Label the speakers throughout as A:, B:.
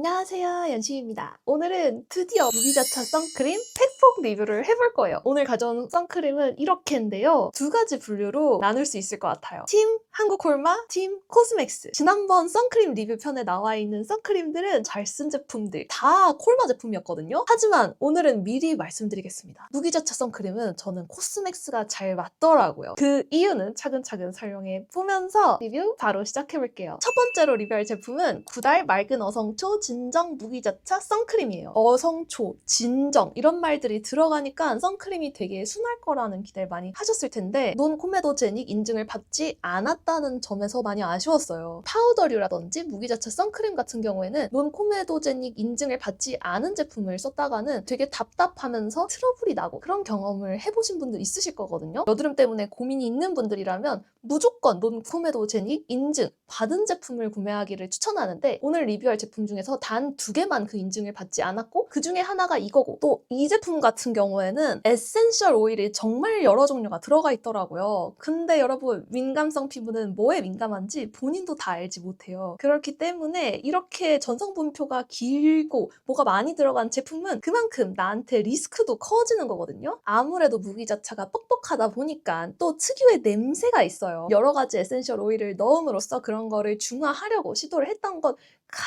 A: 안녕하세요, 연심입니다. 오늘은 드디어 무비자차 선크림 팩폭 리뷰를 해볼 거예요. 오늘 가져온 선크림은 이렇게인데요. 두 가지 분류로 나눌 수 있을 것 같아요. 팀 한국콜마, 팀 코스맥스. 지난번 선크림 리뷰 편에 나와 있는 선크림들은 잘 쓴 제품들, 다 콜마 제품이었거든요. 하지만 오늘은 미리 말씀드리겠습니다. 무기자차 선크림은 저는 코스맥스가 잘 맞더라고요. 그 이유는 차근차근 설명해 보면서 리뷰 바로 시작해볼게요. 첫 번째로 리뷰할 제품은 구달 맑은 어성초 진정 무기자차 선크림이에요. 어성초, 진정 이런 말들이 들어가니까 선크림이 되게 순할 거라는 기대를 많이 하셨을 텐데 논코메도제닉 인증을 받지 않았다는 점에서 많이 아쉬웠어요. 파우더류라든지 무기자차 선크림 같은 경우에는 논코메도제닉 인증을 받지 않은 제품을 썼다가는 되게 답답하면서 트러블이 나고 그런 경험을 해보신 분들 있으실 거거든요. 여드름 때문에 고민이 있는 분들이라면 무조건 논코메도제닉 인증 받은 제품을 구매하기를 추천하는데 오늘 리뷰할 제품 중에서 단 2개만 그 인증을 받지 않았고 그 중에 하나가 이거고 또 이 제품 같은 경우에는 에센셜 오일이 정말 여러 종류가 들어가 있더라고요. 근데 여러분 민감성 피부는 뭐에 민감한지 본인도 다 알지 못해요. 그렇기 때문에 이렇게 전성분표가 길고 뭐가 많이 들어간 제품은 그만큼 나한테 리스크도 커지는 거거든요. 아무래도 무기자차가 뻑뻑하다 보니까 또 특유의 냄새가 있어요. 여러 가지 에센셜 오일을 넣음으로써 그런 거를 중화하려고 시도를 했던 것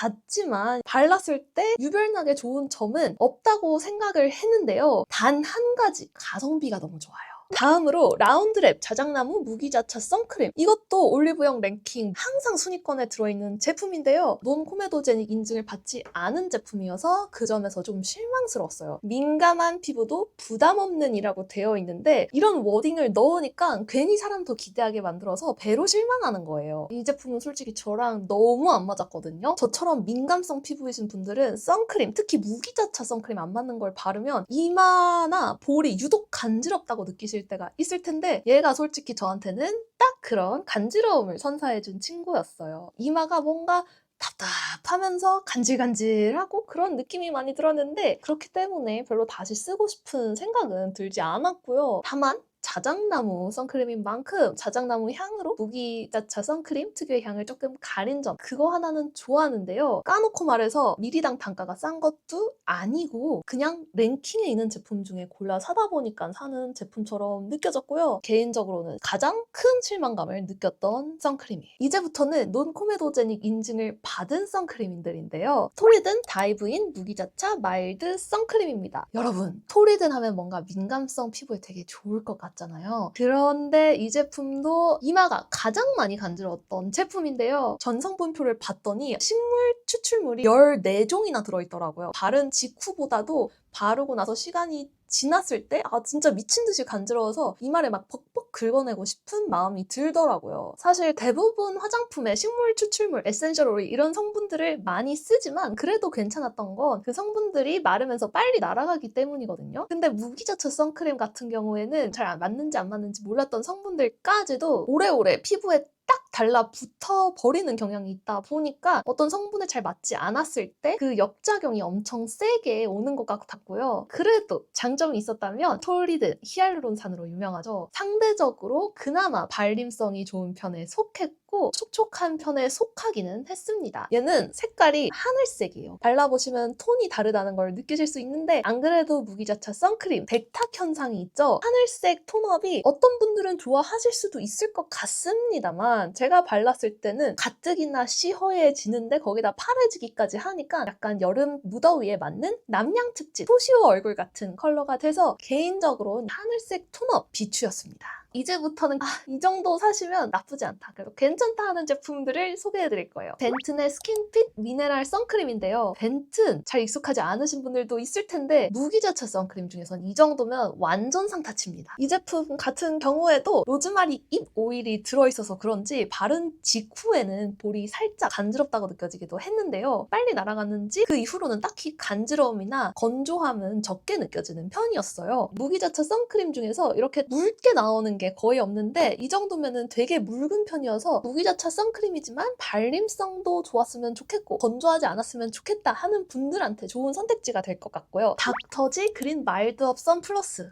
A: 같지만 발랐을 때 유별나게 좋은 점은 없다고 생각을 했는데요. 단 한 가지, 가성비가 너무 좋아요. 다음으로 라운드랩 자작나무 무기자차 선크림. 이것도 올리브영 랭킹 항상 순위권에 들어있는 제품인데요. 논코메도제닉 인증을 받지 않은 제품이어서 그 점에서 좀 실망스러웠어요. 민감한 피부도 부담 없는 이라고 되어 있는데 이런 워딩을 넣으니까 괜히 사람 더 기대하게 만들어서 배로 실망하는 거예요. 이 제품은 솔직히 저랑 너무 안 맞았거든요. 저처럼 민감성 피부이신 분들은 선크림, 특히 무기자차 선크림 안 맞는 걸 바르면 이마나 볼이 유독 간지럽다고 느끼실 때가 있을 텐데 얘가 솔직히 저한테는 딱 그런 간지러움을 선사해준 친구였어요. 이마가 뭔가 답답하면서 간질간질하고 그런 느낌이 많이 들었는데 그렇기 때문에 별로 다시 쓰고 싶은 생각은 들지 않았고요. 다만 자작나무 선크림인 만큼 자작나무 향으로 무기자차 선크림 특유의 향을 조금 가린 점 그거 하나는 좋아하는데요. 까놓고 말해서 미리당 단가가 싼 것도 아니고 그냥 랭킹에 있는 제품 중에 골라 사다 보니까 사는 제품처럼 느껴졌고요. 개인적으로는 가장 큰 실망감을 느꼈던 선크림이에요. 이제부터는 논코메도제닉 인증을 받은 선크림들인데요. 토리든 다이브인 무기자차 마일드 선크림입니다. 여러분 토리든 하면 뭔가 민감성 피부에 되게 좋을 것 같잖아요. 그런데 이 제품도 이마가 가장 많이 간지러웠던 제품인데요. 전성분표를 봤더니 식물 추출물이 14종이나 들어있더라고요. 바른 직후보다도 바르고 나서 시간이 지났을 때 진짜 미친 듯이 간지러워서 이마를 막 벅벅 긁어내고 싶은 마음이 들더라고요. 사실 대부분 화장품에 식물 추출물, 에센셜 오일 이런 성분들을 많이 쓰지만 그래도 괜찮았던 건 그 성분들이 마르면서 빨리 날아가기 때문이거든요. 근데 무기자차 선크림 같은 경우에는 잘 맞는지 안 맞는지 몰랐던 성분들까지도 오래오래 피부에 딱 달라붙어 버리는 경향이 있다 보니까 어떤 성분에 잘 맞지 않았을 때 그 역작용이 엄청 세게 오는 것 같았고요. 그래도 장점이 있었다면 토리든 히알루론산으로 유명하죠. 상대적으로 그나마 발림성이 좋은 편에 속했고 촉촉한 편에 속하기는 했습니다. 얘는 색깔이 하늘색이에요. 발라보시면 톤이 다르다는 걸 느끼실 수 있는데 안 그래도 무기자차 선크림 백탁 현상이 있죠. 하늘색 톤업이 어떤 분들은 좋아하실 수도 있을 것 같습니다만 제가 발랐을 때는 가뜩이나 시허해지는데 거기다 파래지기까지 하니까 약간 여름 무더위에 맞는 남양 특집 토시오 얼굴 같은 컬러가 돼서 개인적으로 하늘색 톤업 비추였습니다. 이제부터는 이 정도 사시면 나쁘지 않다. 그래도 괜찮다 하는 제품들을 소개해드릴 거예요. 벤튼의 스킨핏 미네랄 선크림인데요. 벤튼 잘 익숙하지 않으신 분들도 있을 텐데 무기자차 선크림 중에선 이 정도면 완전 상타치입니다. 이 제품 같은 경우에도 로즈마리 잎 오일이 들어있어서 그런지 바른 직후에는 볼이 살짝 간지럽다고 느껴지기도 했는데요. 빨리 날아갔는지 그 이후로는 딱히 간지러움이나 건조함은 적게 느껴지는 편이었어요. 무기자차 선크림 중에서 이렇게 묽게 나오는 게 거의 없는데 이 정도면은 되게 묽은 편이어서 무기자차 선크림이지만 발림성도 좋았으면 좋겠고 건조하지 않았으면 좋겠다 하는 분들한테 좋은 선택지가 될 것 같고요. 닥터지 그린 마일드업 선 플러스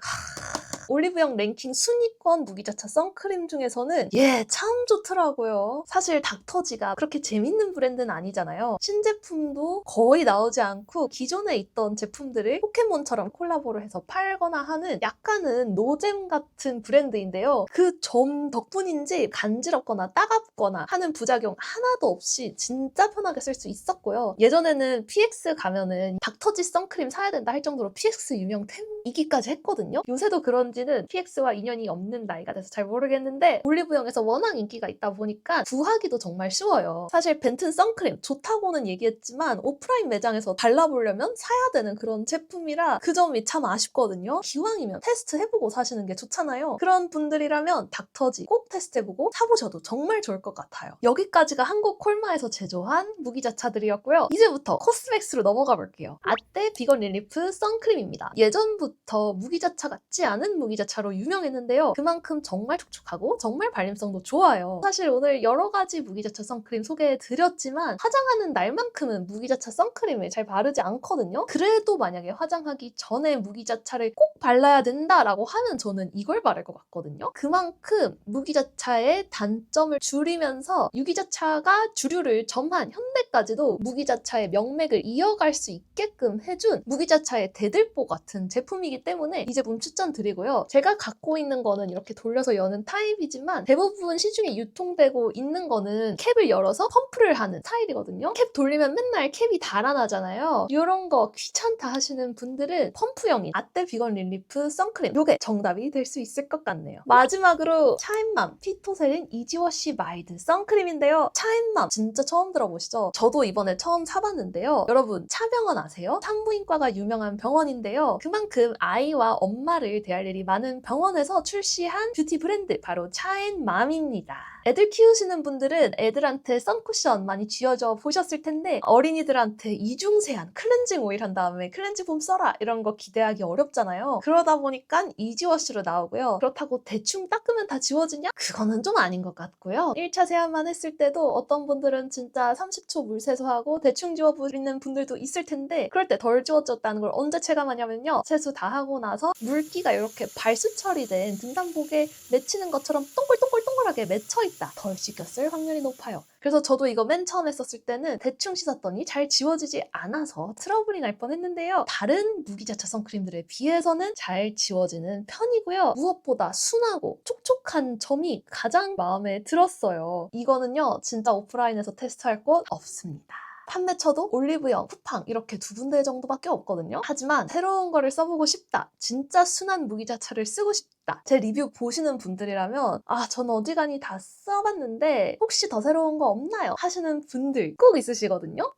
A: 올리브영 랭킹 순위권 무기자차 선크림 중에서는 얘 참 좋더라고요. 사실 닥터지가 그렇게 재밌는 브랜드는 아니잖아요. 신제품도 거의 나오지 않고 기존에 있던 제품들을 포켓몬처럼 콜라보를 해서 팔거나 하는 약간은 노잼 같은 브랜드인데요. 그 점 덕분인지 간지럽거나 따갑거나 하는 부작용 하나도 없이 진짜 편하게 쓸 수 있었고요. 예전에는 PX 가면은 닥터지 선크림 사야 된다 할 정도로 PX 유명템이기까지 했거든요. 요새도 그런지는 PX와 인연이 없는 나이가 돼서 잘 모르겠는데 올리브영에서 워낙 인기가 있다 보니까 구하기도 정말 쉬워요. 사실 벤튼 선크림 좋다고는 얘기했지만 오프라인 매장에서 발라보려면 사야 되는 그런 제품이라 그 점이 참 아쉽거든요. 기왕이면 테스트해보고 사시는 게 좋잖아요. 그런 분들이라면 닥터지 꼭 테스트해보고 사보셔도 정말 좋을 것 같아요. 여기까지가 한국 콜마에서 제조한 무기자차들이었고요. 이제부터 코스맥스로 넘어가 볼게요. 아떼 비건 릴리프 선크림입니다. 예전부터 무기자차 같지 않은 무기자차로 유명했는데요. 그만큼 정말 촉촉하고 정말 발림성도 좋아요. 사실 오늘 여러 가지 무기자차 선크림 소개해드렸지만 화장하는 날만큼은 무기자차 선크림을 잘 바르지 않거든요. 그래도 만약에 화장하기 전에 무기자차를 꼭 발라야 된다라고 하면 저는 이걸 바를 것 같거든요. 그만큼 무기자차의 단점을 줄이면서 유기자차가 주류를 점한 현대까지도 무기자차의 명맥을 이어갈 수 있게끔 해준 무기자차의 대들보 같은 제품이기 때문에 이 제품 추천드리고요. 제가 갖고 있는 거는 이렇게 돌려서 여는 타입이지만 대부분 시중에 유통되고 있는 거는 캡을 열어서 펌프를 하는 스타일이거든요. 캡 돌리면 맨날 캡이 달아나잖아요. 이런 거 귀찮다 하시는 분들은 펌프형인 아떼 비건 릴리프 선크림 요게 정답이 될 수 있을 것 같네요. 마지막으로 차앤맘 피토세린 이지워시 마이드 선크림인데요. 차앤맘 진짜 처음 들어보시죠? 저도 이번에 처음 사봤는데요. 여러분 차병원 아세요? 산부인과가 유명한 병원인데요. 그만큼 아이와 엄마를 대할 일이 많은 병원에서 출시한 뷰티 브랜드 바로 차앤맘입니다. 애들 키우시는 분들은 애들한테 선쿠션 많이 쥐어줘 보셨을 텐데 어린이들한테 이중세안 클렌징 오일 한 다음에 클렌징 폼 써라 이런 거 기대하기 어렵잖아요. 그러다 보니까 이지워시로 나오고요. 그렇다고 대충 닦으면 다 지워지냐? 그거는 좀 아닌 것 같고요. 1차 세안만 했을 때도 어떤 분들은 진짜 30초 물 세수하고 대충 지워버리는 분들도 있을 텐데 그럴 때 덜 지워졌다는 걸 언제 체감하냐면요. 세수 다 하고 나서 물기가 이렇게 발수 처리된 등산복에 맺히는 것처럼 동글동글동글하게 맺혀있다. 덜 씻겼을 확률이 높아요. 그래서 저도 이거 맨 처음 했었을 때는 대충 씻었더니 잘 지워지지 않아서 트러블이 날 뻔했는데요. 다른 무기자차 선크림들에 비해서는 잘 지워지는 편이고요. 무엇보다 순하고 촉촉한 점이 가장 마음에 들었어요. 이거는요 진짜 오프라인에서 테스트할 곳 없습니다. 판매처도 올리브영, 쿠팡 이렇게 두 군데 정도밖에 없거든요. 하지만 새로운 거를 써보고 싶다. 진짜 순한 무기자차를 쓰고 싶다. 제 리뷰 보시는 분들이라면 전 어지간히 다 써봤는데 혹시 더 새로운 거 없나요? 하시는 분들 꼭 있으시거든요.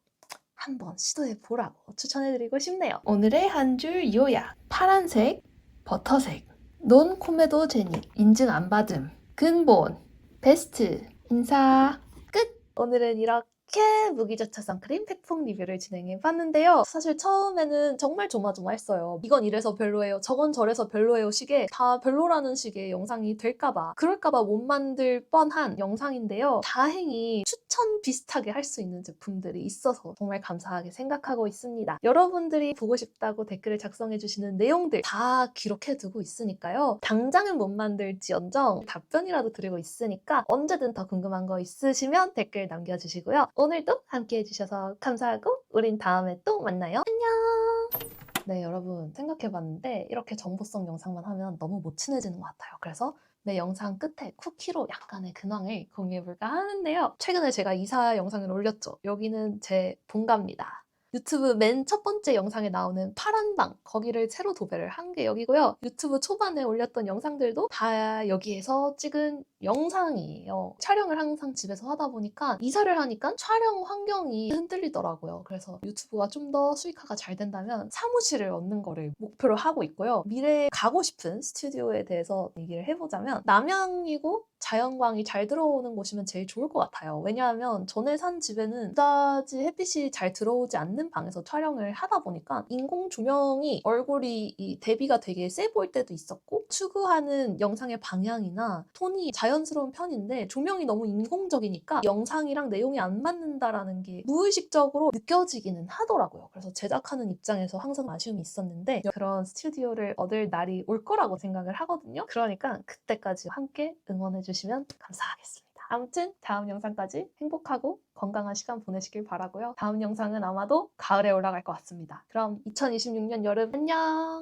A: 한번 시도해보라고 추천해드리고 싶네요. 오늘의 한 줄 요약. 파란색, 버터색, 논 코메도 제니, 인증 안 받음, 근본, 베스트, 인사, 끝! 오늘은 이렇게 무기자차 선크림 팩폭 리뷰를 진행해봤는데요. 사실 처음에는 정말 조마조마했어요. 이건 이래서 별로예요. 저건 저래서 별로예요 식의 다 별로라는 식의 영상이 될까봐 그럴까봐 못 만들 뻔한 영상인데요. 다행히 추천 비슷하게 할 수 있는 제품들이 있어서 정말 감사하게 생각하고 있습니다. 여러분들이 보고 싶다고 댓글을 작성해주시는 내용들 다 기록해두고 있으니까요. 당장은 못 만들지언정 답변이라도 드리고 있으니까 언제든 더 궁금한 거 있으시면 댓글 남겨주시고요. 오늘도 함께 해주셔서 감사하고 우린 다음에 또 만나요. 안녕! 네, 여러분 생각해봤는데 이렇게 정보성 영상만 하면 너무 못 친해지는 것 같아요. 그래서 매 영상 끝에 쿠키로 약간의 근황을 공유해볼까 하는데요. 최근에 제가 이사 영상을 올렸죠. 여기는 제 본가입니다. 유튜브 맨 첫 번째 영상에 나오는 파란 방 거기를 새로 도배를 한 게 여기고요. 유튜브 초반에 올렸던 영상들도 다 여기에서 찍은 영상이에요. 촬영을 항상 집에서 하다 보니까 이사를 하니까 촬영 환경이 흔들리더라고요. 그래서 유튜브가 좀 더 수익화가 잘 된다면 사무실을 얻는 거를 목표로 하고 있고요. 미래에 가고 싶은 스튜디오에 대해서 얘기를 해보자면 남향이고 자연광이 잘 들어오는 곳이면 제일 좋을 것 같아요. 왜냐하면 전에 산 집에는 그다지 햇빛이 잘 들어오지 않는 방에서 촬영을 하다 보니까 인공 조명이 얼굴이 이 대비가 되게 세 보일 때도 있었고 추구하는 영상의 방향이나 톤이 자연스러운 편인데 조명이 너무 인공적이니까 영상이랑 내용이 안 맞는다라는 게 무의식적으로 느껴지기는 하더라고요. 그래서 제작하는 입장에서 항상 아쉬움이 있었는데 그런 스튜디오를 얻을 날이 올 거라고 생각을 하거든요. 그러니까 그때까지 함께 응원해 주시면 감사하겠습니다. 아무튼 다음 영상까지 행복하고 건강한 시간 보내시길 바라고요. 다음 영상은 아마도 가을에 올라갈 것 같습니다. 그럼 2026년 여름 안녕!